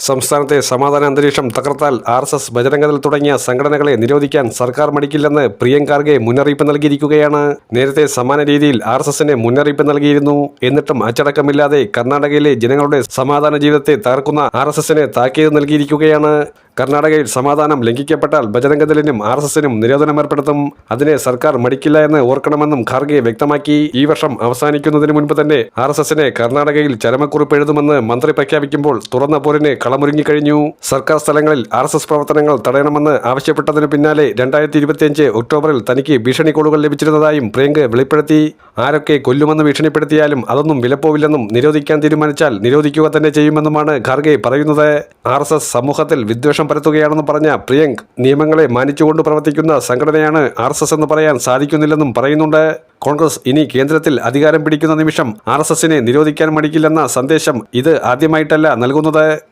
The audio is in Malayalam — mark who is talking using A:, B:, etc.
A: സംസ്ഥാനത്തെ സമാധാന അന്തരീക്ഷം തകർത്താൽ RSS ബജരംഗദൾ തുടങ്ങിയ സംഘടനകളെ നിരോധിക്കാൻ സർക്കാർ മടിക്കില്ലെന്ന് പ്രിയങ്ക് ഖാർഗെ മുന്നറിയിപ്പ് നൽകിയിരിക്കുകയാണ്. നേരത്തെ സമാന രീതിയിൽ RSSന് മുന്നറിയിപ്പ് നൽകിയിരുന്നു. എന്നിട്ടും അച്ചടക്കമില്ലാതെ കർണാടകയിലെ ജനങ്ങളുടെ സമാധാന ജീവിതത്തെ തകർക്കുന്ന RSSന് താക്കീത് നൽകിയിരിക്കുകയാണ്. കർണാടകയിൽ സമാധാനം ലംഘിക്കപ്പെട്ടാൽ ബജരംഗദളിനും RSSനും നിരോധനം ഏർപ്പെടുത്തും. അതിനെ സർക്കാർ മടിക്കില്ല എന്ന് ഓർക്കണമെന്നും ഖാർഗെ വ്യക്തമാക്കി. ഈ വർഷം അവസാനിക്കുന്നതിന് മുൻപ് തന്നെ RSSന് കർണാടകയിൽ ചരമക്കുറിപ്പ് എഴുതുമെന്ന് മന്ത്രി പ്രഖ്യാപിക്കുമ്പോൾ തുറന്ന പോരിന് കളമൊരുങ്ങിക്കഴിഞ്ഞു. സർക്കാർ സ്ഥലങ്ങളിൽ RSS പ്രവർത്തനങ്ങൾ തടയണമെന്ന് ആവശ്യപ്പെട്ടതിനു പിന്നാലെ 2025 ഒക്ടോബറിൽ തനിക്ക് ഭീഷണി കോളുകൾ ലഭിച്ചിരുന്നതായും പ്രിയങ്ക് വെളിപ്പെടുത്തി. ആരൊക്കെ കൊല്ലുമെന്ന് ഭീഷണിപ്പെടുത്തിയാലും അതൊന്നും വിലപ്പോവില്ലെന്നും നിരോധിക്കാൻ തീരുമാനിച്ചാൽ നിരോധിക്കുക തന്നെ ചെയ്യുമെന്നുമാണ് ഖാർഗെ പറയുന്നത്. RSS സമൂഹത്തിൽ വിദ്വേഷം പരത്തുകയാണെന്ന് പറഞ്ഞ പ്രിയങ്ക് നിയമങ്ങളെ മാനിച്ചുകൊണ്ട് പ്രവർത്തിക്കുന്ന സംഘടനയാണ് RSS എന്ന് പറയാൻ സാധിക്കുന്നില്ലെന്നും പറയുന്നുണ്ട്. കോൺഗ്രസ് ഇനി കേന്ദ്രത്തിൽ അധികാരം പിടിക്കുന്ന നിമിഷം RSSനെ നിരോധിക്കാൻ മടിക്കില്ലെന്ന സന്ദേശം ഇത് ആദ്യമായിട്ടല്ല നൽകുന്നത്.